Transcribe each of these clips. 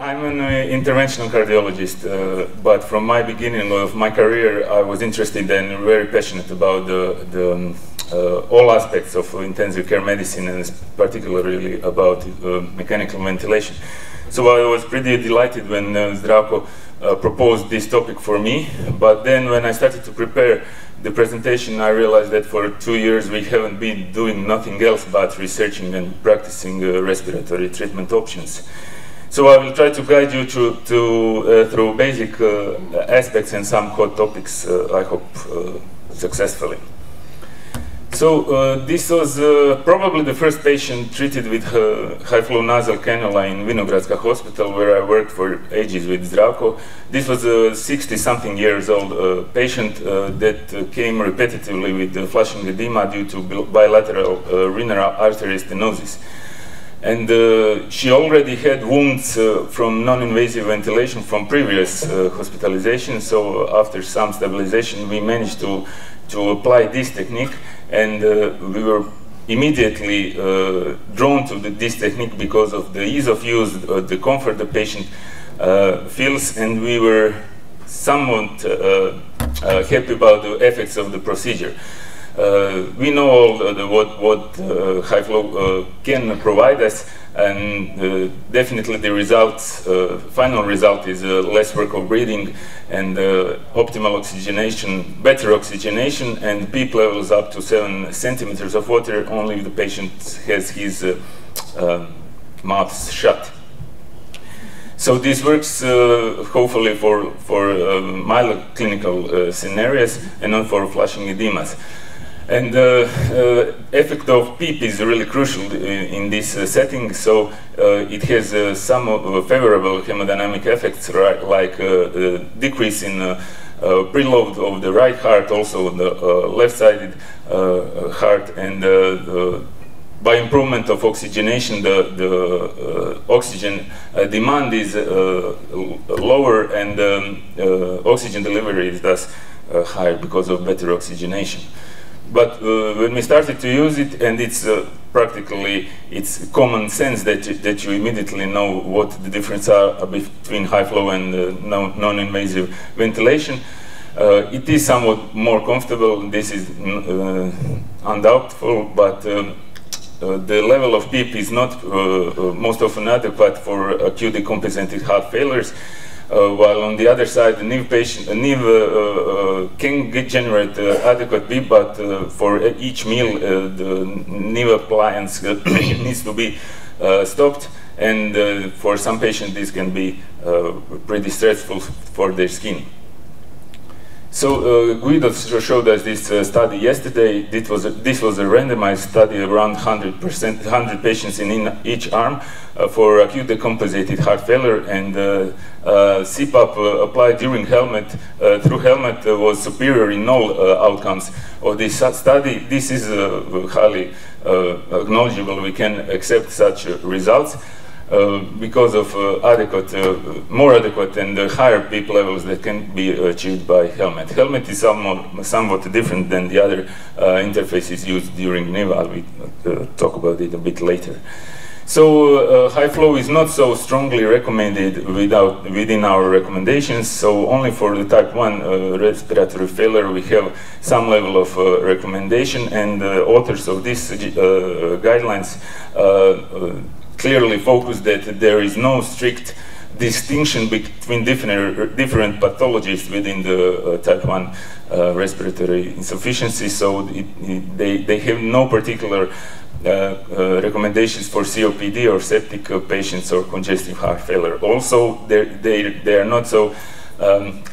I'm an interventional cardiologist, but from my beginning of my career, I was interested and very passionate about all aspects of intensive care medicine, and particularly about mechanical ventilation. So I was pretty delighted when Zdravko proposed this topic for me, but then when I started to prepare the presentation, I realized that for 2 years we haven't been doing nothing else but researching and practicing respiratory treatment options. So I will try to guide you through basic aspects and some hot topics, I hope successfully. So this was probably the first patient treated with high-flow nasal cannula in Vinogradska hospital, where I worked for ages with Zdravko. This was a 60-something years old patient that came repetitively with flushing edema due to bilateral renal artery stenosis. And she already had wounds from non-invasive ventilation from previous hospitalization, so after some stabilization we managed to apply this technique, and we were immediately drawn to this technique because of the ease of use, the comfort the patient feels, and we were somewhat happy about the effects of the procedure. We know all what high flow can provide us, and definitely the results, final result is less work of breathing and optimal oxygenation, better oxygenation, and PEEP levels up to 7 centimeters of water only if the patient has his mouth shut. So this works hopefully for mild clinical scenarios and not for flushing edemas. And the effect of PEEP is really crucial in this setting, so it has some favorable hemodynamic effects, like decrease in preload of the right heart, also the left-sided heart, and by improvement of oxygenation, the oxygen demand is lower, and oxygen delivery is thus higher because of better oxygenation. But when we started to use it, and it's practically, it's common sense that you immediately know what the difference are between high flow and non-invasive ventilation. It is somewhat more comfortable, this is undoubtful, but the level of PEEP is not most often adequate for acute decompensated heart failures. While on the other side, the NIV patient, can generate adequate PEEP, but for each meal, the NIV appliance needs to be stopped, and for some patients, this can be pretty stressful for their skin. So Guido showed us this study yesterday. This was a randomized study around 100 patients in each arm for acute decompensated heart failure, and CPAP applied during through helmet was superior in all outcomes of this study. This is highly acknowledgeable. We can accept such results because of more adequate and higher PEEP levels that can be achieved by helmet. Helmet is somewhat different than the other interfaces used during NIV. We'll talk about it a bit later. So high flow is not so strongly recommended within our recommendations, so only for the type 1 respiratory failure we have some level of recommendation, and the authors of these guidelines clearly focus that there is no strict distinction between different pathologies within the type 1 respiratory insufficiency, so they have no particular recommendations for COPD or septic patients or congestive heart failure. Also, they are not so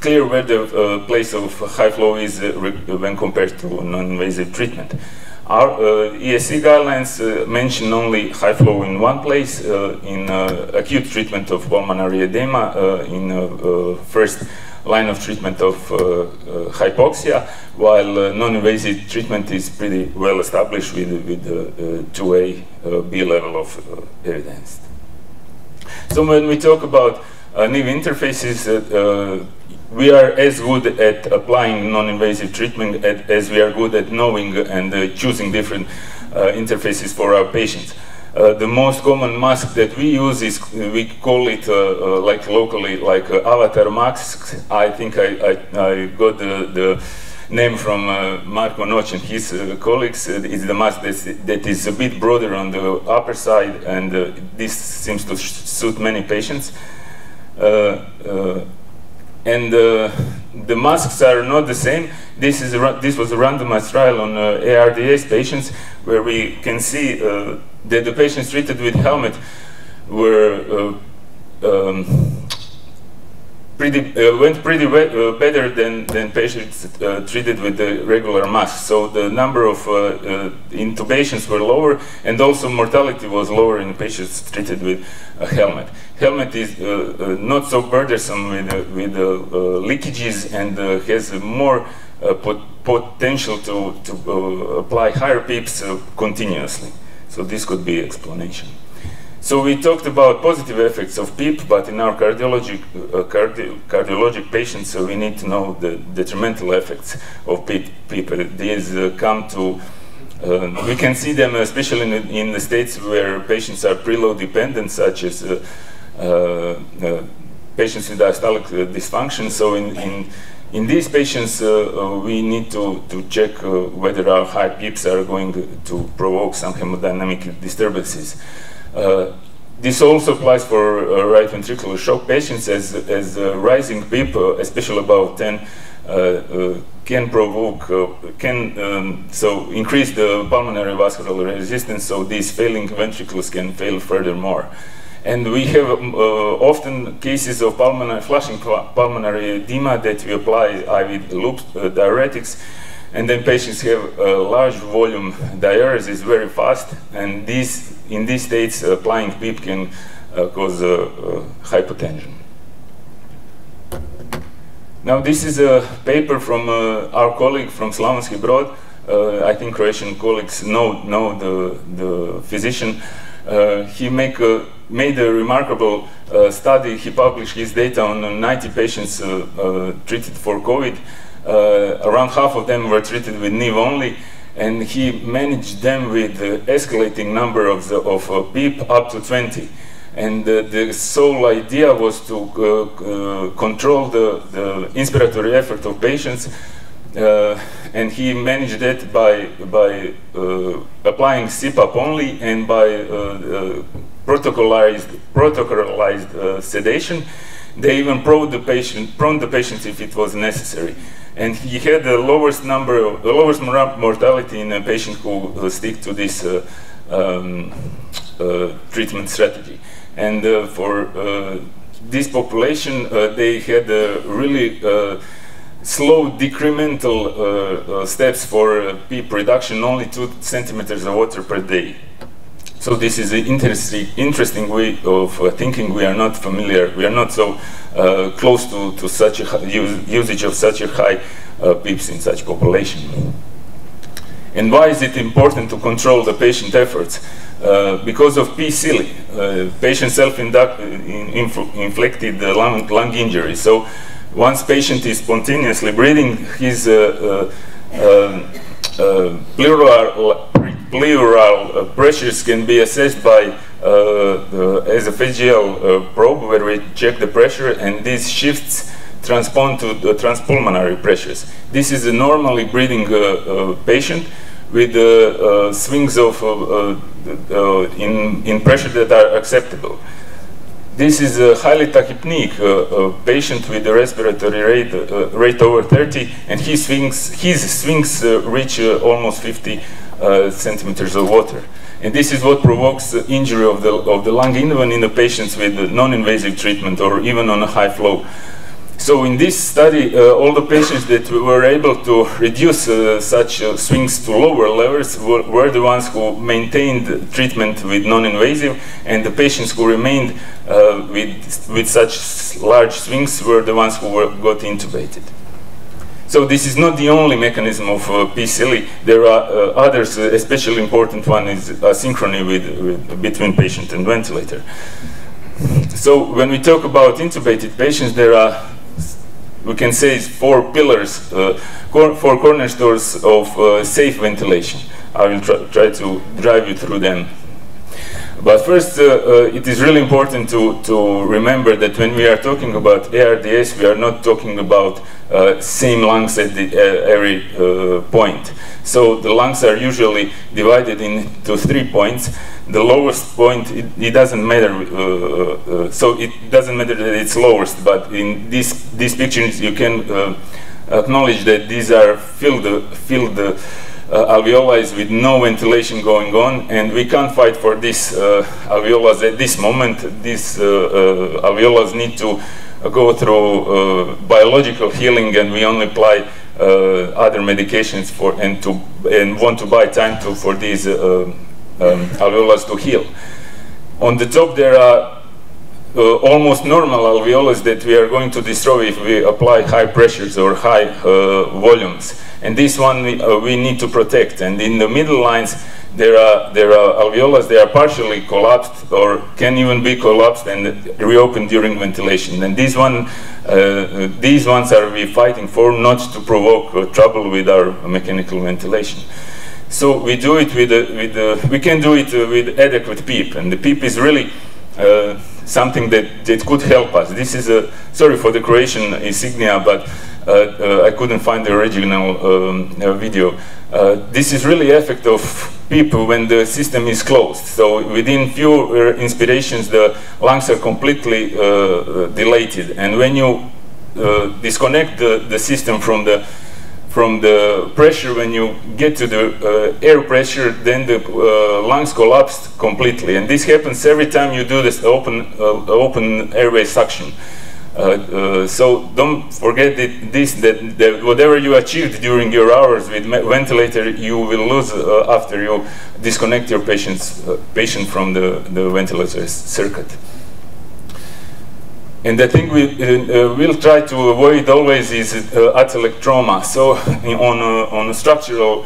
clear where the place of high flow is when compared to non-invasive treatment. Our ESC guidelines mention only high flow in one place, in acute treatment of pulmonary edema, in first line of treatment of hypoxia, while non-invasive treatment is pretty well established with 2A, B level of evidence. So when we talk about NIV interfaces, we are as good at applying non-invasive treatment as we are good at knowing and choosing different interfaces for our patients. The most common mask that we use is, we call it like locally, like avatar mask. I think I got the name from Marko Noć and his colleagues. It's the mask that is a bit broader on the upper side, and this seems to suit many patients. And the masks are not the same. This was a randomized trial on ARDS patients, where we can see that the patients treated with helmet were went pretty better than patients treated with the regular mask. So the number of intubations were lower, and also mortality was lower in patients treated with a helmet. Helmet is not so burdensome with leakages, and has more potential to apply higher PEEPs continuously. So this could be explanation. So we talked about positive effects of PEEP, but in our cardiologic patients, we need to know the detrimental effects of PEEP. These come to, we can see them especially in the states where patients are preload dependent, such as patients with diastolic dysfunction. So in these patients, we need to check whether our high PEEPs are going to provoke some hemodynamic disturbances. This also applies for right ventricular shock patients, as rising PEEP, especially above 10, can provoke, so increase the pulmonary vascular resistance, so these failing ventricles can fail furthermore. And we have often cases of flushing pulmonary edema that we apply IV loop diuretics, and then patients have large volume diuresis very fast, and in these states applying PEEP can cause hypotension. Now this is a paper from our colleague from Slavonski Brod. I think Croatian colleagues know the physician. He made a remarkable study. He published his data on 90 patients treated for COVID. Around half of them were treated with NIV only, and he managed them with escalating number of PEEP up to 20. And the sole idea was to control the inspiratory effort of patients, and he managed that by applying CPAP only and by protocolized sedation. They even prone the patient if it was necessary. And he had the lowest mortality in a patient who stick to this treatment strategy. And for this population, they had really slow decremental steps for PEEP reduction, only 2 centimeters of water per day. So this is an interesting way of thinking. We are not familiar, we are not so close to such a usage of such a high PEEPs in such population. And why is it important to control the patient efforts? Because of P-SILI, patient self-inflicted lung injury. So once patient is spontaneously breathing, his pleural pressures can be assessed by esophageal probe, where we check the pressure, and these shifts transpond to the transpulmonary pressures. This is a normally breathing patient with swings of in pressure that are acceptable. This is a highly tachypneic patient with a respiratory rate over 30, and his swings reach almost 50 centimeters of water. And this is what provokes injury of the lung, even in the patients with non-invasive treatment or even on a high flow. So in this study, all the patients that were able to reduce such swings to lower levels were the ones who maintained treatment with non-invasive, and the patients who remained with such large swings were the ones who got intubated. So this is not the only mechanism of P-SILI. There are others. Especially important one is asynchrony between patient and ventilator. So when we talk about intubated patients, there are, we can say, 4 pillars, 4 cornerstones of safe ventilation. I will try to drive you through them. But first, it is really important to remember that when we are talking about ARDS, we are not talking about same lungs at every point. So the lungs are usually divided into 3 points. The lowest point, it doesn't matter, so it doesn't matter that it's lowest, but in these pictures you can acknowledge that these are filled alveoli with no ventilation going on, and we can't fight for these alveoli at this moment. These alveoli need to go through biological healing, and we only apply other medications for and want to buy time for these alveoli to heal. On the top there are almost normal alveoli that we are going to destroy if we apply high pressures or high volumes. And this one we need to protect. And in the middle lines, there are alveoli. They are partially collapsed or can even be collapsed and reopened during ventilation. And these ones are we fighting for not to provoke trouble with our mechanical ventilation. So we do it we can do it with adequate PEEP, and the PEEP is really something that could help us. This is sorry for the Croatian insignia, but I couldn't find the original video. This is really effect of PEEP when the system is closed. So within few inspirations, the lungs are completely dilated, and when you disconnect the system from the pressure, when you get to the air pressure, then the lungs collapse completely. And this happens every time you do this open airway suction. So don't forget that whatever you achieved during your hours with ventilator, you will lose after you disconnect your patient from the ventilator circuit. And the thing we'll try to avoid always is atelectroma. So on a structural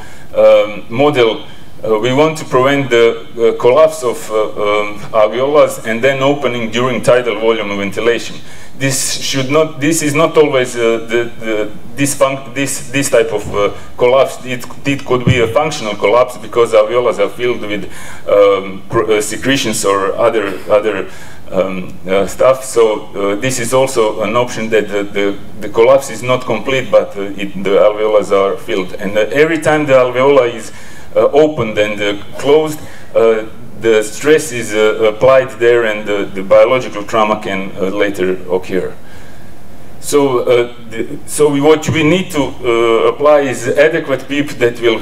model, we want to prevent the collapse of alveoli and then opening during tidal volume ventilation. This is not always this type of collapse. It could be a functional collapse because alveoli are filled with secretions or other stuff. So this is also an option that the collapse is not complete, but the alveoli are filled. And every time the alveoli is opened and closed, the stress is applied there, and the biological trauma can later occur. So, what we need to apply is adequate PEEP that will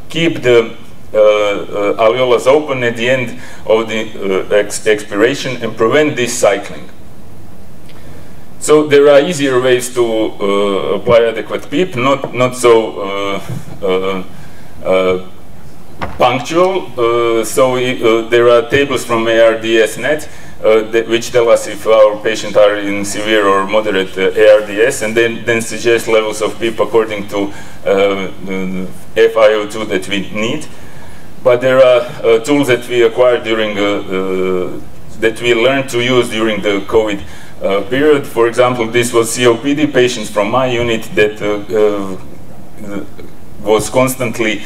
keep the alveoli open at the end of the expiration and prevent this cycling. So there are easier ways to apply adequate PEEP, not so punctual. There are tables from ARDS.net which tell us if our patients are in severe or moderate ARDS, and then suggest levels of PEEP according to FiO2 that we need. But there are tools that we acquired during that we learned to use during the COVID period. For example, this was COPD patients from my unit that was constantly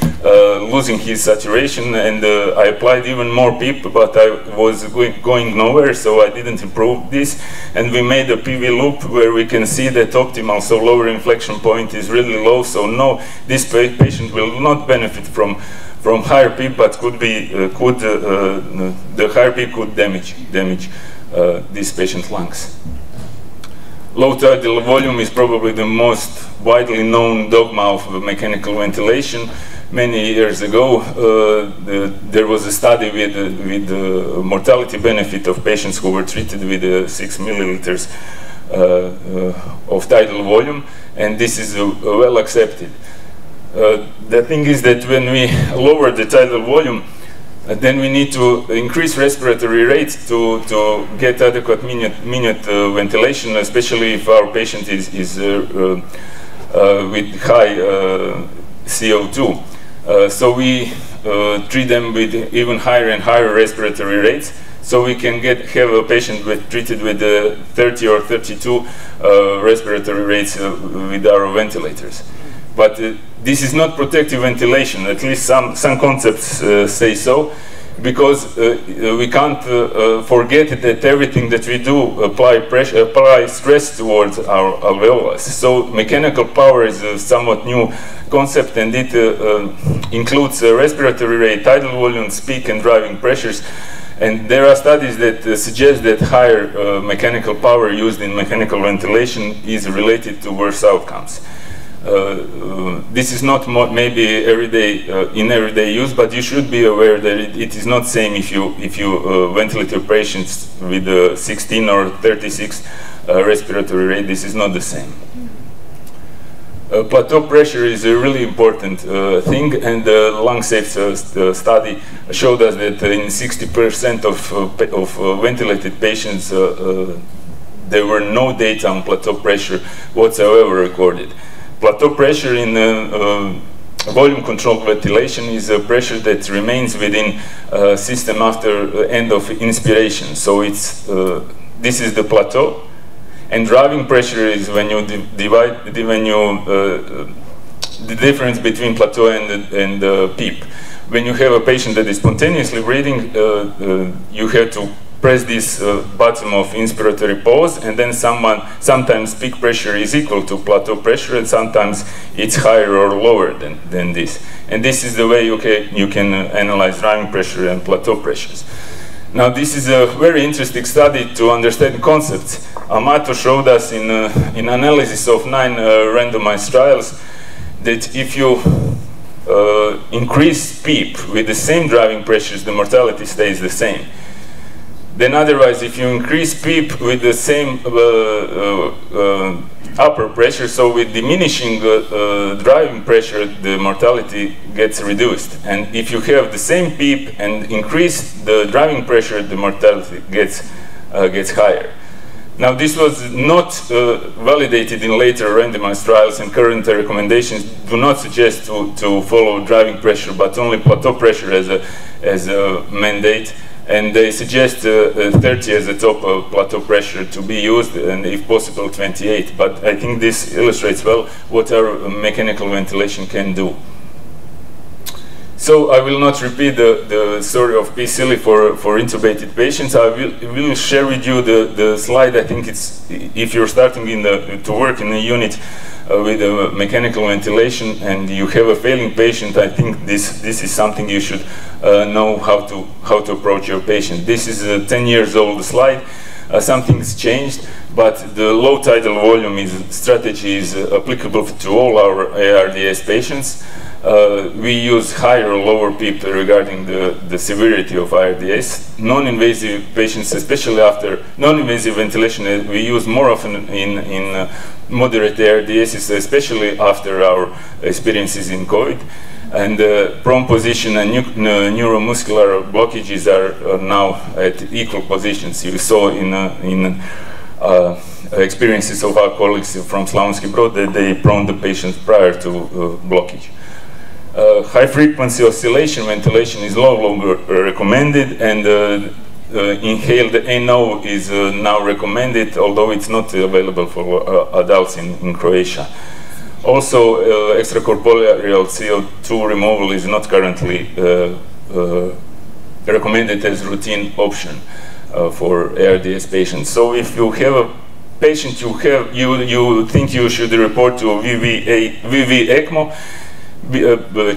losing his saturation, and I applied even more PEEP, but I was going nowhere, so I didn't improve this. And we made a PV loop where we can see that optimal, so lower inflection point is really low, so no, this patient will not benefit from higher PEEP, but the higher PEEP could damage this patient's lungs. Low tidal volume is probably the most widely known dogma of mechanical ventilation. Many years ago, there was a study with the mortality benefit of patients who were treated with 6 milliliters of tidal volume, and this is well accepted. The thing is that when we lower the tidal volume, then we need to increase respiratory rates to get adequate minute ventilation, especially if our patient is with high CO2. So we treat them with even higher and higher respiratory rates, so we can have a patient treated with 30 or 32 respiratory rates with our ventilators. But this is not protective ventilation, at least some concepts say so, because we can't forget that everything that we do apply stress towards our alveolus. So mechanical power is a somewhat new concept, and it includes respiratory rate, tidal volumes, peak and driving pressures. And there are studies that suggest that higher mechanical power used in mechanical ventilation is related to worse outcomes. This is not maybe in everyday use, but you should be aware that it is not same if you ventilate your patients with 16 or 36 respiratory rate. This is not the same. Plateau pressure is a really important thing, and the lung safe study showed us that in 60% of ventilated patients there were no data on plateau pressure whatsoever recorded. Plateau pressure in volume controlled ventilation is a pressure that remains within system after end of inspiration. So it's this is the plateau. And driving pressure is when you divide the difference between plateau and PEEP. When you have a patient that is spontaneously breathing, you have to press this button of inspiratory pause, and then sometimes peak pressure is equal to plateau pressure, and sometimes it's higher or lower than this. And this is the way you can analyze driving pressure and plateau pressures. Now, this is a very interesting study to understand concepts. Amato showed us in analysis of 9 randomized trials that if you increase PEEP with the same driving pressures, the mortality stays the same. Then otherwise, if you increase PEEP with the same upper pressure, so with diminishing driving pressure, the mortality gets reduced. And if you have the same PEEP and increase the driving pressure, the mortality gets higher. Now, this was not validated in later randomized trials, and current recommendations do not suggest to follow driving pressure, but only plateau pressure as a mandate. And they suggest 30 as the top plateau pressure to be used, and if possible 28. But I think this illustrates well what our mechanical ventilation can do. So I will not repeat the story of PCILI for intubated patients. I will share with you the slide. I think it's, if you're starting to work in a unit with a mechanical ventilation and you have a failing patient, I think this is something you should know how to approach your patient. This is a 10 years old slide. Something's changed, but the low tidal volume strategy is applicable to all our ARDS patients. We use higher or lower PEEP regarding the severity of ARDS. Non-invasive patients, especially after non-invasive ventilation, we use more often in moderate ARDS, especially after our experiences in COVID. And prone position and neuromuscular blockages are now at equal positions. You saw in experiences of our colleagues from Slavonski Brod that they prone the patients prior to blockage. High frequency oscillation ventilation is no longer recommended, and inhaled NO is now recommended, although it's not available for adults in Croatia. Also, extracorporeal CO2 removal is not currently recommended as routine option for ARDS patients. So if you have a patient you think you should report to VV ECMO,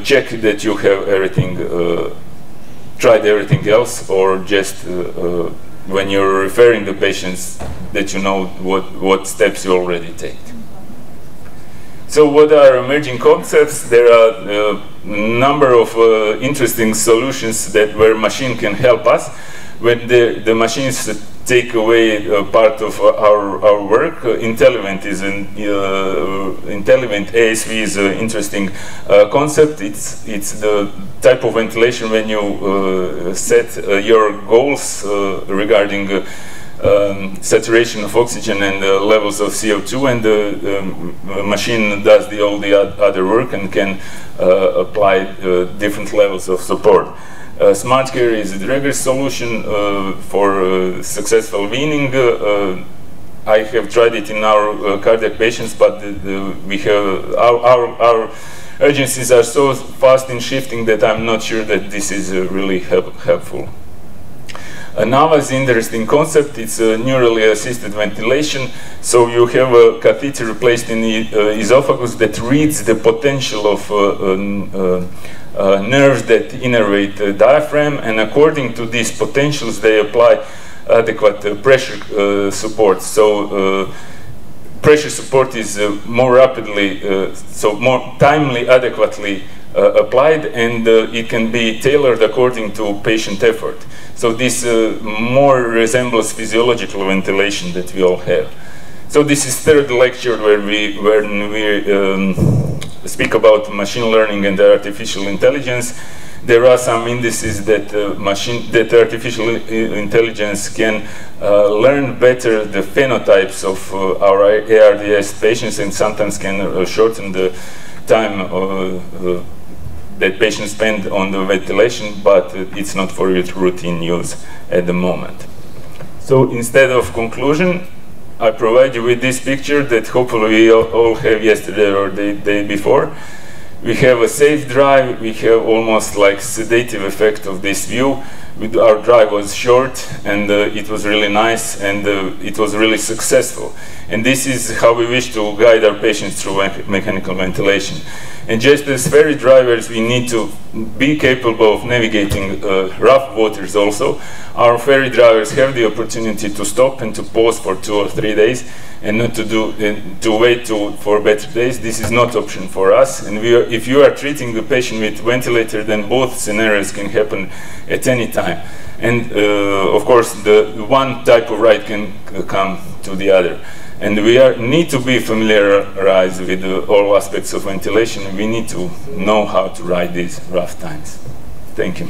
check that you have everything, tried everything else, or just when you're referring the patients that you know what steps you already take. So what are emerging concepts? There are a number of interesting solutions where machine can help us. When the machines take away part of our work, IntelliVent ASV is an interesting concept. It's the type of ventilation when you set your goals regarding saturation of oxygen and levels of CO2, and the machine does all the other work and can apply different levels of support. SmartCare is a rigorous solution for successful weaning. I have tried it in our cardiac patients, but we have our urgencies are so fast in shifting that I'm not sure that this is really helpful. Now, as interesting concept, it's neurally assisted ventilation. So you have a catheter placed in the esophagus that reads the potential of nerves that innervate the diaphragm, and according to these potentials, they apply adequate pressure support. So pressure support is more rapidly, so more timely, adequately applied, and it can be tailored according to patient effort. So this more resembles physiological ventilation that we all have. So this is third lecture where we speak about machine learning and artificial intelligence. There are some indices that artificial intelligence can learn better the phenotypes of our ARDS patients, and sometimes can shorten the time that patients spend on the ventilation, but it's not for routine use at the moment. So instead of conclusion, I provide you with this picture that hopefully we all have yesterday or the day before. We have a safe drive, we have almost like sedative effect of this view. Our drive was short, and it was really nice, and it was really successful. And this is how we wish to guide our patients through mechanical ventilation. And just as ferry drivers, we need to be capable of navigating rough waters also. Our ferry drivers have the opportunity to stop and to pause for 2 or 3 days, and not to wait for better days. This is not option for us. And if you are treating the patient with ventilator, then both scenarios can happen at any time. And of course, the one type of ride can come to the other. And we need to be familiarized with all aspects of ventilation. We need to know how to ride these rough times. Thank you.